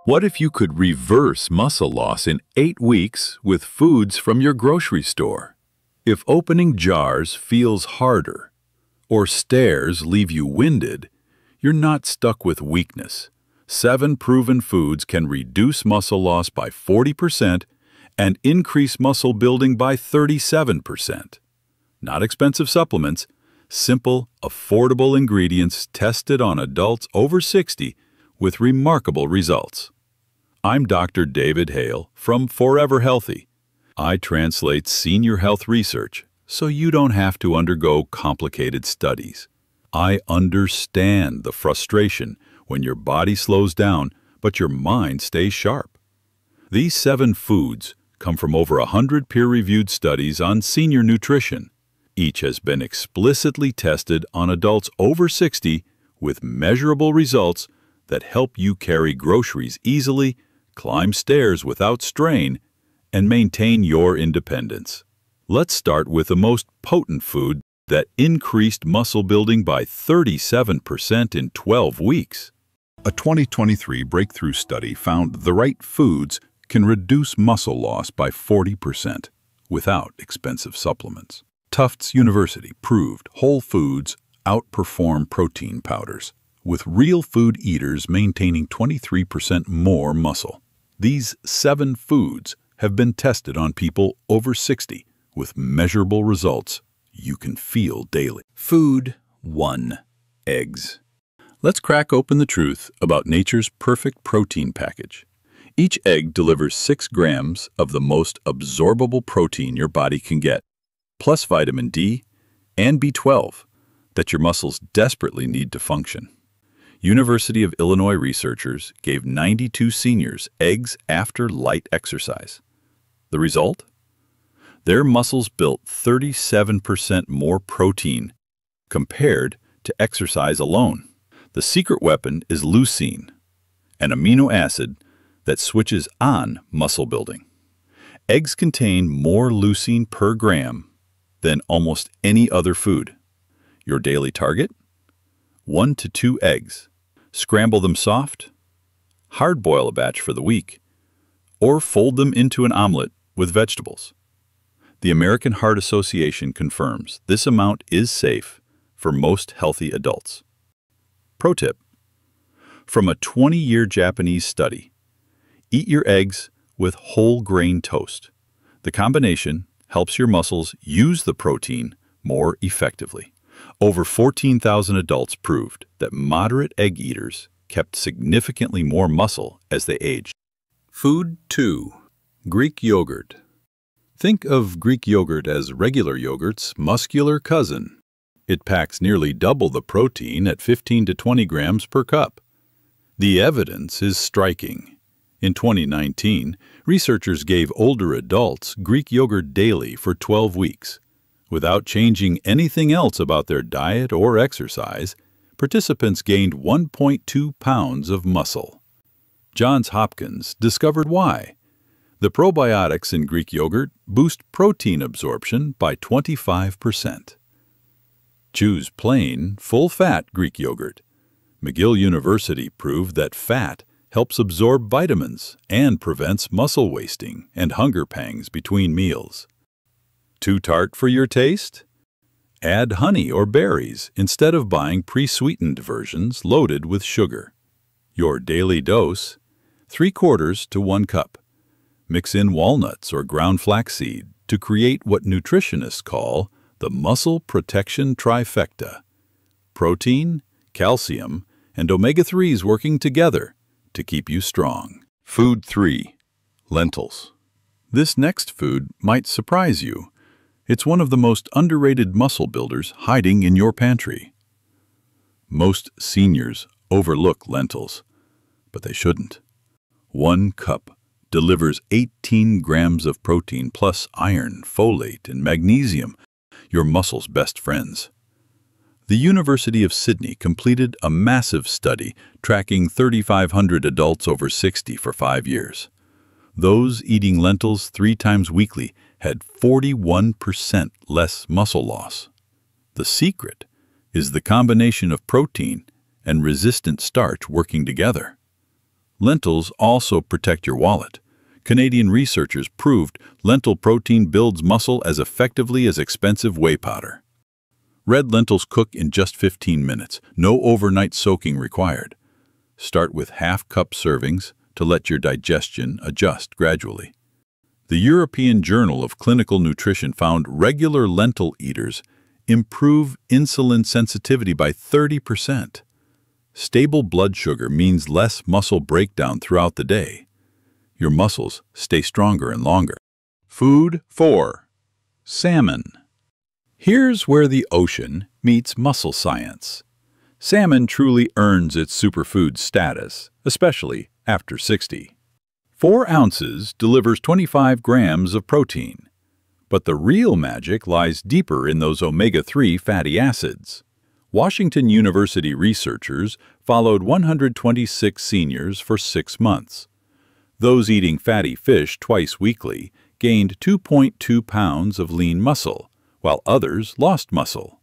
What if you could reverse muscle loss in 8 weeks with foods from your grocery store? If opening jars feels harder or stairs leave you winded, you're not stuck with weakness. 7 proven foods can reduce muscle loss by 40% and increase muscle building by 37%. Not expensive supplements, simple, affordable ingredients tested on adults over 60 with remarkable results. I'm Dr. David Hale from Forever Healthy. I translate senior health research so you don't have to undergo complicated studies. I understand the frustration when your body slows down but your mind stays sharp. These 7 foods come from over 100 peer-reviewed studies on senior nutrition. Each has been explicitly tested on adults over 60 with measurable results that help you carry groceries easily, climb stairs without strain, and maintain your independence. Let's start with the most potent food that increased muscle building by 37% in 12 weeks. A 2023 breakthrough study found the right foods can reduce muscle loss by 40% without expensive supplements. Tufts University proved whole foods outperform protein powders, with real food eaters maintaining 23% more muscle. These 7 foods have been tested on people over 60 with measurable results you can feel daily. Food 1. Eggs. Let's crack open the truth about nature's perfect protein package. Each egg delivers 6 grams of the most absorbable protein your body can get, plus vitamin D and B12 that your muscles desperately need to function. University of Illinois researchers gave 92 seniors eggs after light exercise. The result? Their muscles built 37% more protein compared to exercise alone. The secret weapon is leucine, an amino acid that switches on muscle building. Eggs contain more leucine per gram than almost any other food. Your daily target? 1 to 2 eggs. Scramble them soft, hard-boil a batch for the week, or fold them into an omelet with vegetables. The American Heart Association confirms this amount is safe for most healthy adults. Pro tip: from a 20-year Japanese study, eat your eggs with whole grain toast. The combination helps your muscles use the protein more effectively. Over 14,000 adults proved that moderate egg eaters kept significantly more muscle as they aged. Food 2. Greek yogurt. Think of Greek yogurt as regular yogurt's muscular cousin. It packs nearly double the protein at 15 to 20 grams per cup. The evidence is striking. In 2019, researchers gave older adults Greek yogurt daily for 12 weeks. Without changing anything else about their diet or exercise, participants gained 1.2 pounds of muscle. Johns Hopkins discovered why. The probiotics in Greek yogurt boost protein absorption by 25%. Choose plain, full-fat Greek yogurt. McGill University proved that fat helps absorb vitamins and prevents muscle wasting and hunger pangs between meals. Too tart for your taste? Add honey or berries instead of buying pre-sweetened versions loaded with sugar. Your daily dose: 3/4 to 1 cup. Mix in walnuts or ground flaxseed to create what nutritionists call the muscle protection trifecta: protein, calcium, and omega-3s working together to keep you strong. Food 3. Lentils. This next food might surprise you. It's one of the most underrated muscle builders hiding in your pantry. Most seniors overlook lentils, but they shouldn't. 1 cup delivers 18 grams of protein plus iron, folate, and magnesium, your muscle's best friends. The University of Sydney completed a massive study tracking 3,500 adults over 60 for 5 years. Those eating lentils 3 times weekly had 41% less muscle loss. The secret is the combination of protein and resistant starch working together. Lentils also protect your wallet. Canadian researchers proved lentil protein builds muscle as effectively as expensive whey powder. Red lentils cook in just 15 minutes, no overnight soaking required. Start with half-cup servings to let your digestion adjust gradually. The European Journal of Clinical Nutrition found regular lentil eaters improve insulin sensitivity by 30%. Stable blood sugar means less muscle breakdown throughout the day. Your muscles stay stronger and longer. Food 4. Salmon. Here's where the ocean meets muscle science. Salmon truly earns its superfood status, especially after 60. 4 ounces delivers 25 grams of protein. But the real magic lies deeper in those omega-3 fatty acids. Washington University researchers followed 126 seniors for 6 months. Those eating fatty fish twice weekly gained 2.2 pounds of lean muscle, while others lost muscle.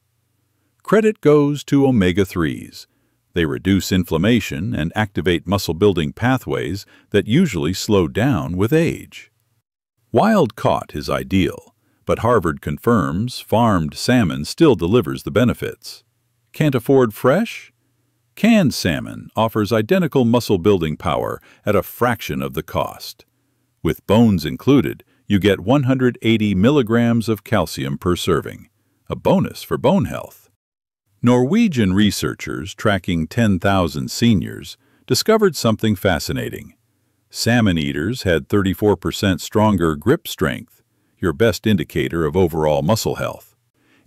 Credit goes to omega-3s. They reduce inflammation and activate muscle-building pathways that usually slow down with age. Wild-caught is ideal, but Harvard confirms farmed salmon still delivers the benefits. Can't afford fresh? Canned salmon offers identical muscle-building power at a fraction of the cost. With bones included, you get 180 milligrams of calcium per serving, a bonus for bone health. Norwegian researchers tracking 10,000 seniors discovered something fascinating. Salmon eaters had 34% stronger grip strength, your best indicator of overall muscle health.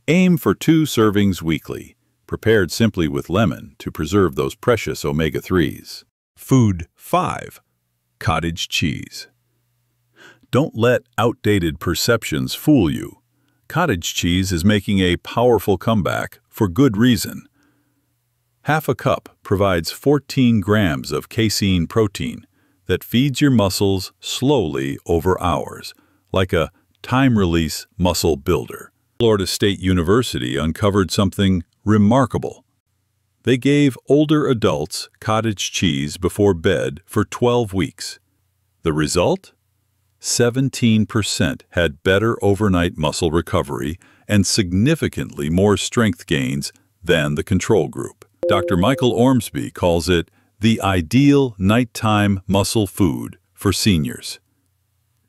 Aim for 2 servings weekly, prepared simply with lemon to preserve those precious omega-3s. Food 5. Cottage cheese. Don't let outdated perceptions fool you. Cottage cheese is making a powerful comeback for good reason. Half a cup provides 14 grams of casein protein that feeds your muscles slowly over hours, like a time-release muscle builder. Florida State University uncovered something remarkable. They gave older adults cottage cheese before bed for 12 weeks. The result? 17% had better overnight muscle recovery and significantly more strength gains than the control group. Dr. Michael Ormsby calls it the ideal nighttime muscle food for seniors.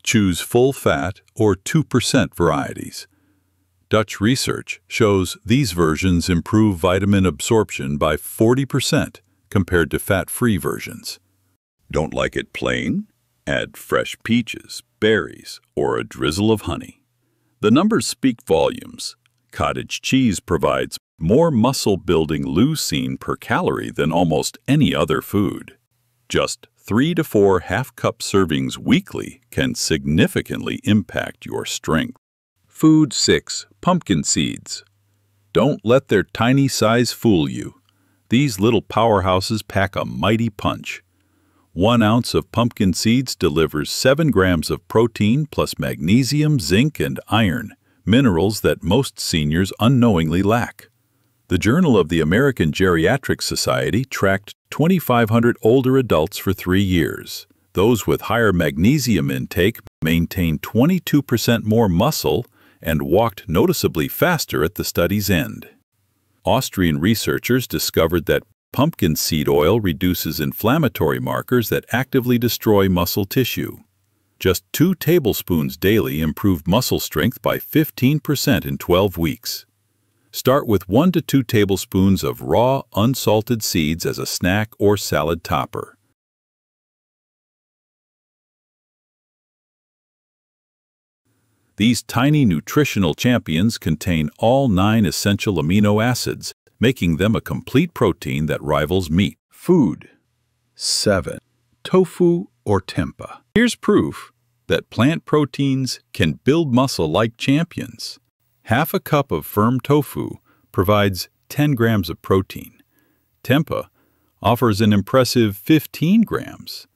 Choose full-fat or 2% varieties. Dutch research shows these versions improve vitamin absorption by 40% compared to fat-free versions. Don't like it plain? Add fresh peaches, berries, or a drizzle of honey. The numbers speak volumes. Cottage cheese provides more muscle-building leucine per calorie than almost any other food. Just 3 to 4 half-cup servings weekly can significantly impact your strength. Food 6. Pumpkin seeds. Don't let their tiny size fool you. These little powerhouses pack a mighty punch. 1 ounce of pumpkin seeds delivers 7 grams of protein plus magnesium, zinc, and iron, minerals that most seniors unknowingly lack. The Journal of the American Geriatric Society tracked 2,500 older adults for 3 years. Those with higher magnesium intake maintained 22% more muscle and walked noticeably faster at the study's end. Austrian researchers discovered that pumpkin seed oil reduces inflammatory markers that actively destroy muscle tissue. Just 2 tablespoons daily improved muscle strength by 15% in 12 weeks. Start with 1 to 2 tablespoons of raw, unsalted seeds as a snack or salad topper. These tiny nutritional champions contain all 9 essential amino acids, making them a complete protein that rivals meat. Food 7. Tofu or tempa. Here's proof that plant proteins can build muscle like champions. Half a cup of firm tofu provides 10 grams of protein. Tempa offers an impressive 15 grams.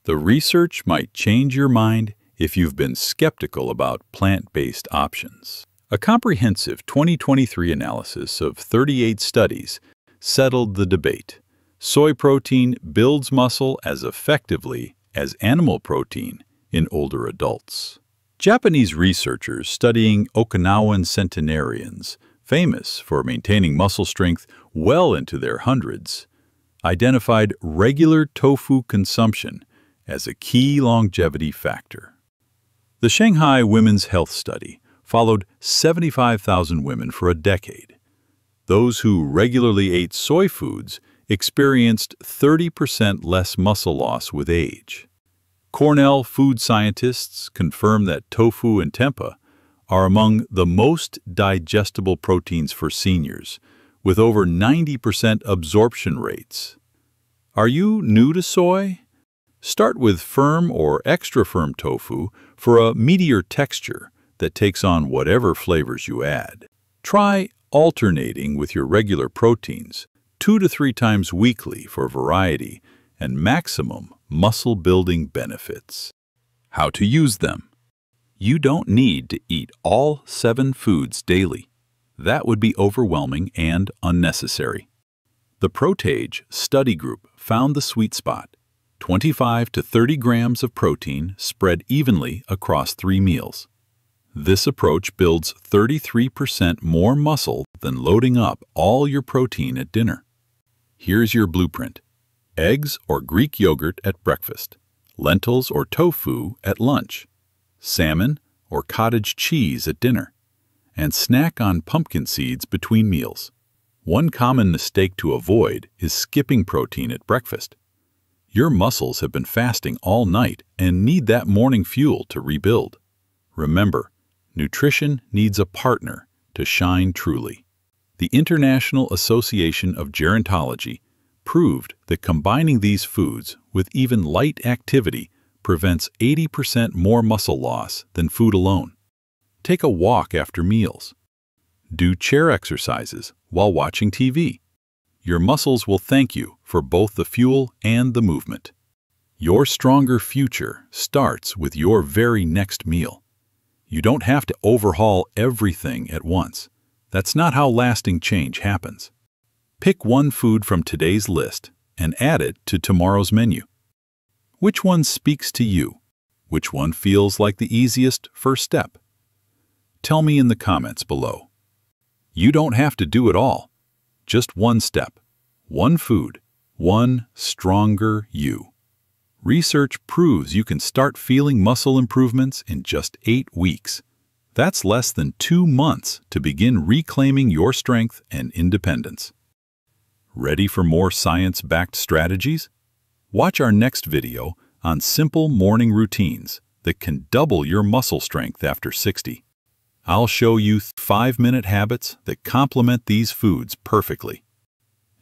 The research might change your mind if you've been skeptical about plant-based options. A comprehensive 2023 analysis of 38 studies settled the debate. Soy protein builds muscle as effectively as animal protein in older adults. Japanese researchers studying Okinawan centenarians, famous for maintaining muscle strength well into their hundreds, identified regular tofu consumption as a key longevity factor. The Shanghai Women's Health Study followed 75,000 women for a decade. Those who regularly ate soy foods experienced 30% less muscle loss with age. Cornell food scientists confirm that tofu and tempa are among the most digestible proteins for seniors, with over 90% absorption rates. Are you new to soy? Start with firm or extra firm tofu for a meatier texture that takes on whatever flavors you add. Try alternating with your regular proteins 2 to 3 times weekly for variety and maximum muscle-building benefits. How to use them. You don't need to eat all 7 foods daily. That would be overwhelming and unnecessary. The Protage study group found the sweet spot: 25 to 30 grams of protein spread evenly across 3 meals. This approach builds 33% more muscle than loading up all your protein at dinner. Here's your blueprint: eggs or Greek yogurt at breakfast, lentils or tofu at lunch, salmon or cottage cheese at dinner, and snack on pumpkin seeds between meals. One common mistake to avoid is skipping protein at breakfast. Your muscles have been fasting all night and need that morning fuel to rebuild. Remember, nutrition needs a partner to shine truly. The International Association of Gerontology proved that combining these foods with even light activity prevents 80% more muscle loss than food alone. Take a walk after meals. Do chair exercises while watching TV. Your muscles will thank you for both the fuel and the movement. Your stronger future starts with your very next meal. You don't have to overhaul everything at once. That's not how lasting change happens. Pick one food from today's list and add it to tomorrow's menu. Which one speaks to you? Which one feels like the easiest first step? Tell me in the comments below. You don't have to do it all. Just one step, one food, one stronger you. Research proves you can start feeling muscle improvements in just 8 weeks. That's less than 2 months to begin reclaiming your strength and independence. Ready for more science-backed strategies? Watch our next video on simple morning routines that can double your muscle strength after 60. I'll show you 5-minute habits that complement these foods perfectly.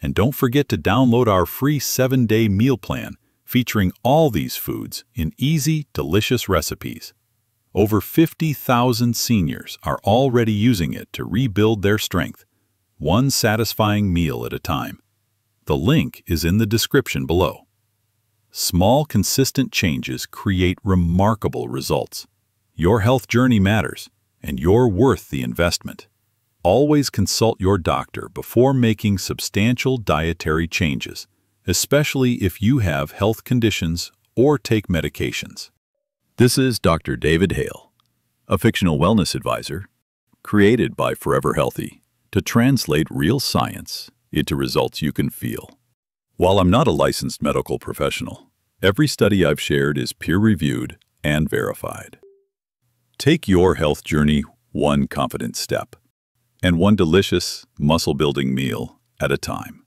And don't forget to download our free 7-day meal plan featuring all these foods in easy, delicious recipes. Over 50,000 seniors are already using it to rebuild their strength, one satisfying meal at a time. The link is in the description below. Small, consistent changes create remarkable results. Your health journey matters, and you're worth the investment. Always consult your doctor before making substantial dietary changes, especially if you have health conditions or take medications. This is Dr. David Hale, a fictional wellness advisor created by Forever Healthy to translate real science into results you can feel. While I'm not a licensed medical professional, every study I've shared is peer-reviewed and verified. Take your health journey one confident step and one delicious muscle-building meal at a time.